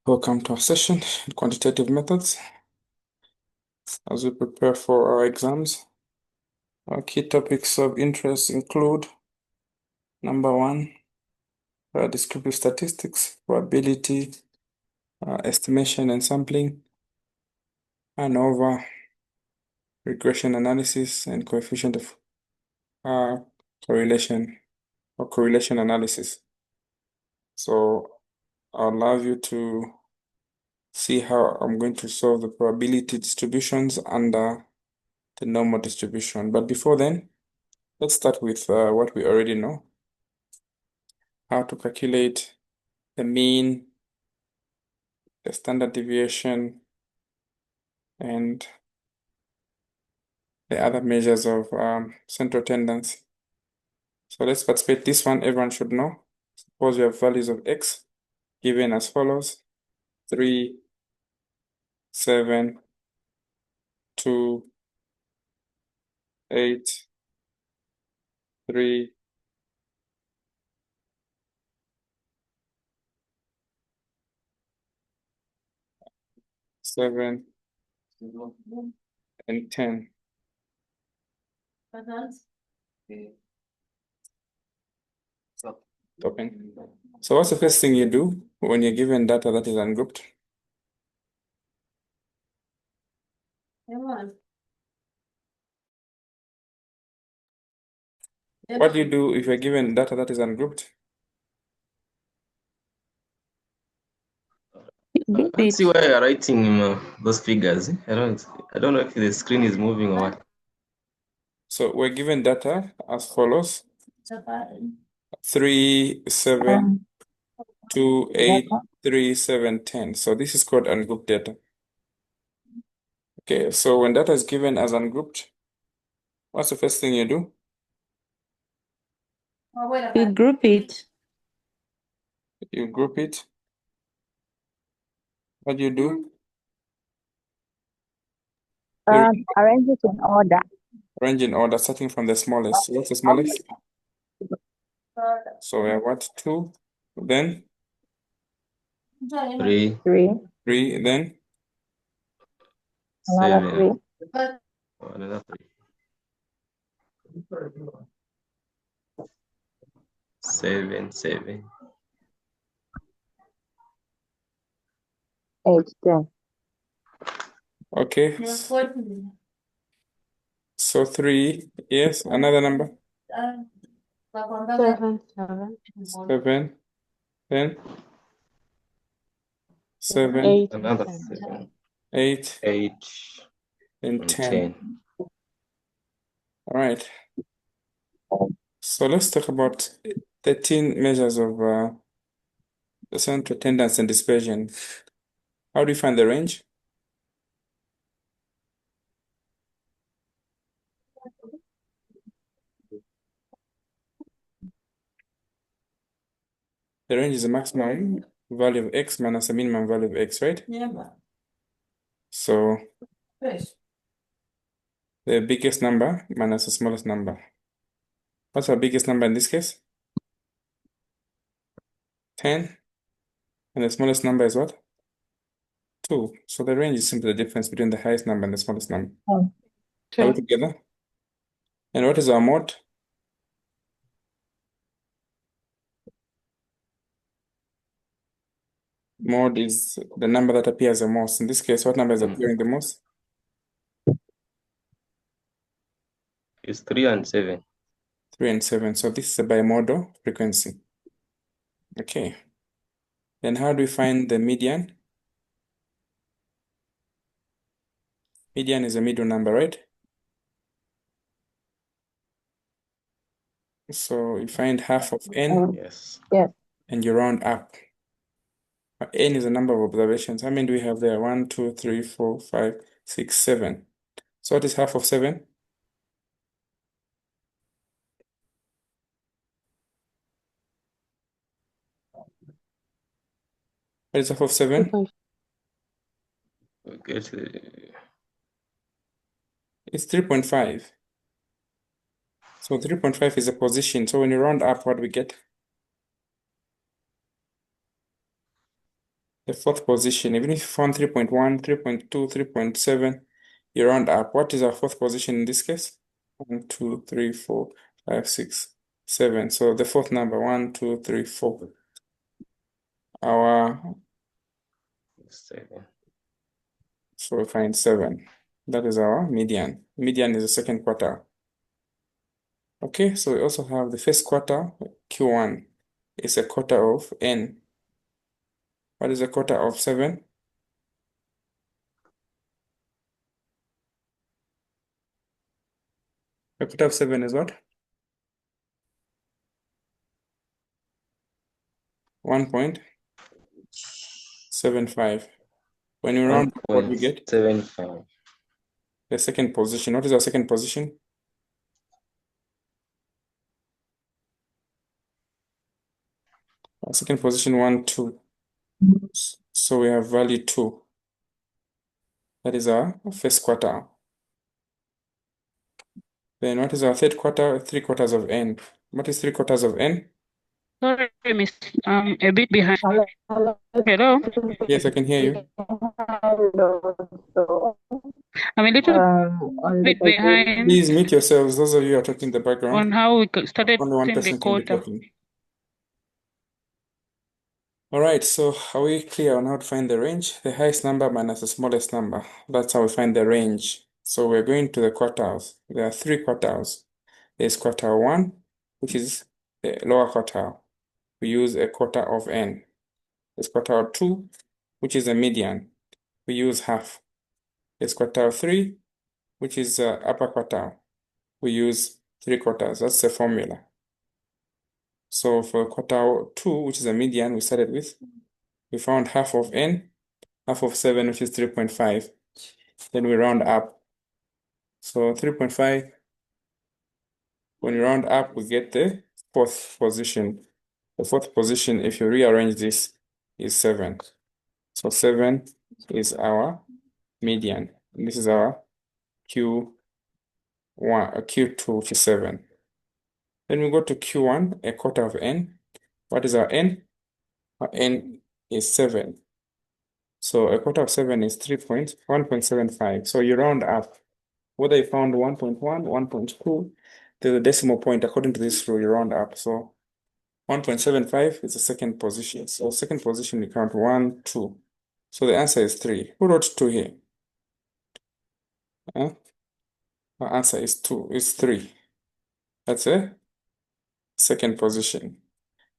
Welcome to our session in quantitative methods. As we prepare for our exams, our key topics of interest include number one, descriptive statistics, probability, estimation and sampling, ANOVA, regression analysis, and coefficient of correlation or correlation analysis. So I'll allow you to see how I'm going to solve the probability distributions under the normal distribution. But before then, let's start with what we already know, how to calculate the mean, the standard deviation, and the other measures of central tendency. So let's participate. This one everyone should know. Suppose we have values of x given as follows: 3, 7, 2, 8, 3, 7, and 10. Open. So what's the first thing you do when you're given data that is ungrouped? What do you do if you're given data that is ungrouped? I can't see why you're writing those figures. I don't know if the screen is moving or what. So we're given data as follows: 3, 7, 2, 8, 3, 7, 10. So this is called ungrouped data. Okay, so when data is given as ungrouped, what's the first thing you do? You group it. You group it. What do you do? Arrange it in order. Arrange in order, starting from the smallest. So what's the smallest? So we have what? 2, then 3, 3, then Another 7, 3. another 3, 7, 7, 8, 10. okay. So 3, yes, another number. 7, 7, then 7, 8, another 7, 8, 8, and and 10. 10. All right. So let's talk about 13 measures of the central tendency and dispersion. How do you find the range? The range is the maximum value of x minus the minimum value of x, right? So the biggest number minus the smallest number. What's our biggest number in this case? 10. And the smallest number is what? 2. So the range is simply the difference between the highest number and the smallest number. Are we together? And what is our mode? Mode is the number that appears the most. In this case, what number is appearing the most? It's 3 and 7. 3 and 7. So this is a bimodal frequency. Okay. Then how do we find the median? Median is a middle number, right? So you find half of n Yes. and you round up. N is the number of observations. How many do we have there? 1, 2, 3, 4, 5, 6, 7. So what is half of 7? What is half of 7? Okay. It's 3.5. So 3.5 is a position. So when you round up, what do we get? the fourth position. Even if you found 3.1, 3.2, 3.7, you round up. What is our fourth position in this case? 1, 2, 3, 4, 5, 6, 7. So the fourth number, 1, 2, 3, 4. Our 7. So we find 7. That is our median. Median is the second quarter. Okay, so we also have the first quarter, Q1. It's a quarter of N. What is a quarter of 7? A quarter of 7 is what? 1.75. When you round up, what we get? 1.75. The second position. What is our second position? Our second position, 1, 2. So we have value 2. That is our first quarter. Then what is our third quarter? 3/4 of N. What is 3/4 of N? Sorry, miss. I'm a bit behind. Hello? Yes, I can hear you. I'm a little bit behind Please mute yourselves, those of you who are talking in the background. on how we started Only one using the person can be quota. talking. All right, so are we clear on how to find the range? The highest number minus the smallest number. That's how we find the range. So we're going to the quartiles. There are 3 quartiles. There's quartile 1, which is the lower quartile. We use a quarter of N. There's quartile 2, which is a median. We use half. There's quartile 3, which is upper quartile. We use 3/4. That's the formula. So for quartile 2, which is a median we started with, we found half of N, half of 7, which is 3.5. Then we round up. So 3.5, when you round up, we get the fourth position. The fourth position, if you rearrange this, is 7. So 7 is our median. And this is our Q1, Q2, which is 7. Then we go to Q1, a quarter of N. What is our N? Our N is 7. So a quarter of 7 is 1.75. So you round up. Whether you found 1.1, 1.2, there's a decimal point according to this rule, you round up. So 1.75 is the second position. So second position, we count 1, 2. So the answer is 3. Who wrote 2 here? Huh? Our answer is 2, is 3. That's a second position.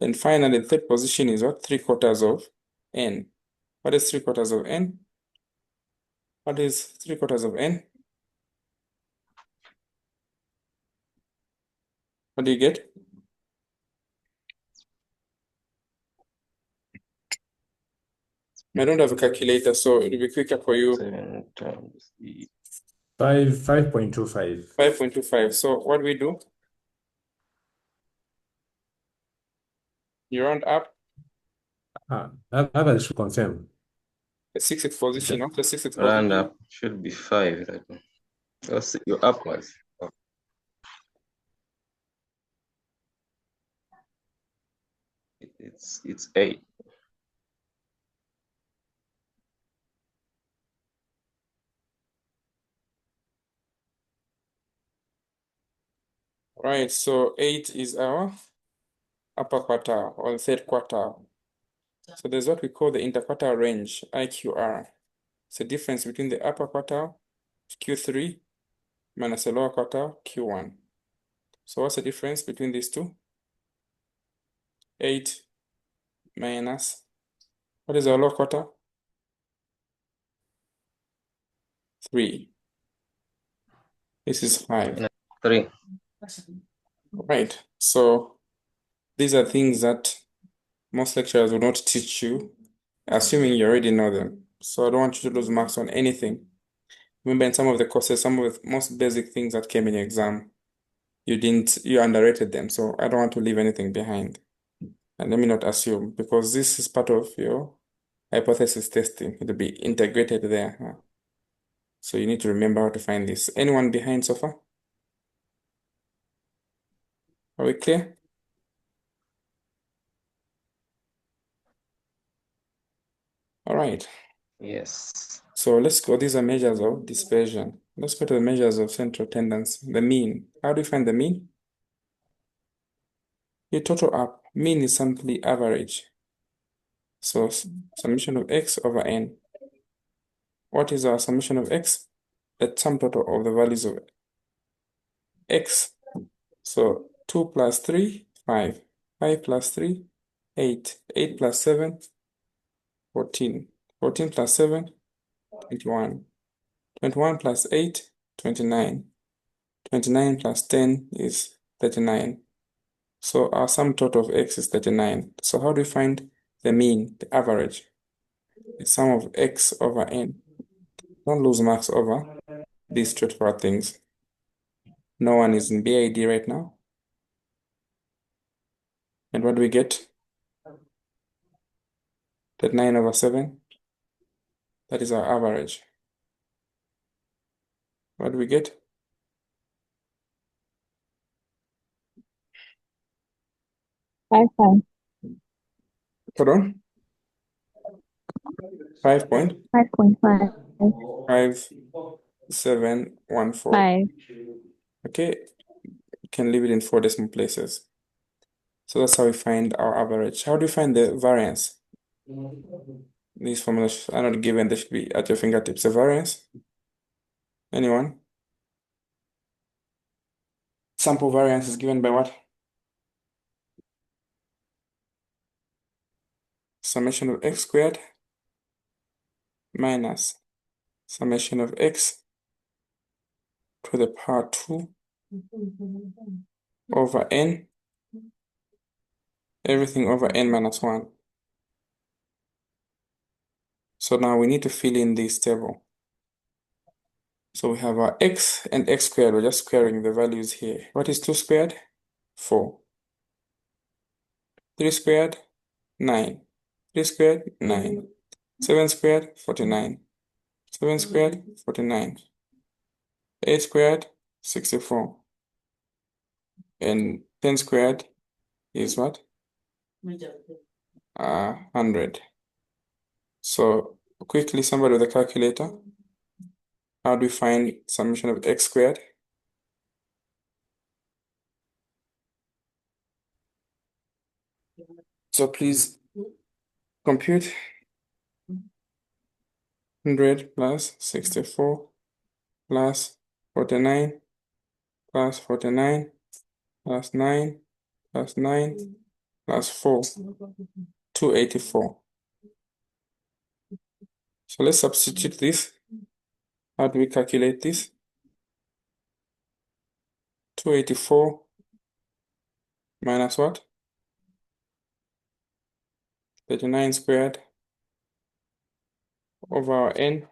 Then finally, the third position is what? 3/4 of N. What is 3/4 of N? What is 3/4 of N? What do you get? I don't have a calculator, so it'll be quicker for you. 7 times the 5.25. 5.25. So what do we do? You round up That I should confirm. the sixth position. After sixth round position, up should be 5, right? You're upwards. It's 8. right? So 8 is our upper quartile or the third quartile. So there's what we call the interquartile range, IQR. It's the difference between the upper quartile, Q3, minus the lower quartile, Q1. So what's the difference between these two? 8 minus, what is our lower quartile? 3. This is 5. 3. Right. So these are things that most lecturers will not teach you, assuming you already know them. So I don't want you to lose marks on anything. Remember, in some of the courses, some of the most basic things that came in your exam, you underrated them. So I don't want to leave anything behind. And let me not assume, because this is part of your hypothesis testing. It'll be integrated there. So you need to remember how to find this. Anyone behind so far? Are we clear? right? Yes. So let's go, these are measures of dispersion. Let's go to the measures of central tendency, the mean. How do you find the mean? You total up. Mean is simply average. So summation of x over n. What is our summation of x? The sum total of the values of x. So 2 plus 3, 5. 5 plus 3, 8. 8 plus 7, 14. 14 plus 7, 21. 21 plus 8, 29. 29 plus 10 is 39. So our sum total of x is 39. So how do we find the mean, the average? The sum of x over n. Don't lose marks over these straightforward things. No one is in BID right now. And what do we get? 39 over 7. That is our average. What do we get? Five point Pardon? 5.5714. 5.5. Okay, you can leave it in 4 decimal places. So that's how we find our average. How do we find the variance? These formulas are not given, they should be at your fingertips. The variance? Anyone? Sample variance is given by what? Summation of x squared minus summation of x to the power 2 over n, everything over n minus 1. So now we need to fill in this table. So we have our x and x squared. We're just squaring the values here. What is 2 squared? 4. 3 squared? 9. 3 squared? 9. 7 squared? 49. 7 squared? 49. 8 squared? 64. And 10 squared is what? 100. So quickly, somebody with a calculator. How do we find summation of x squared? So please compute 100 plus 64 plus 49 plus 49 plus 9 plus 9 plus 4, 284. So let's substitute this. How do we calculate this? 284 minus what? 39 squared over our n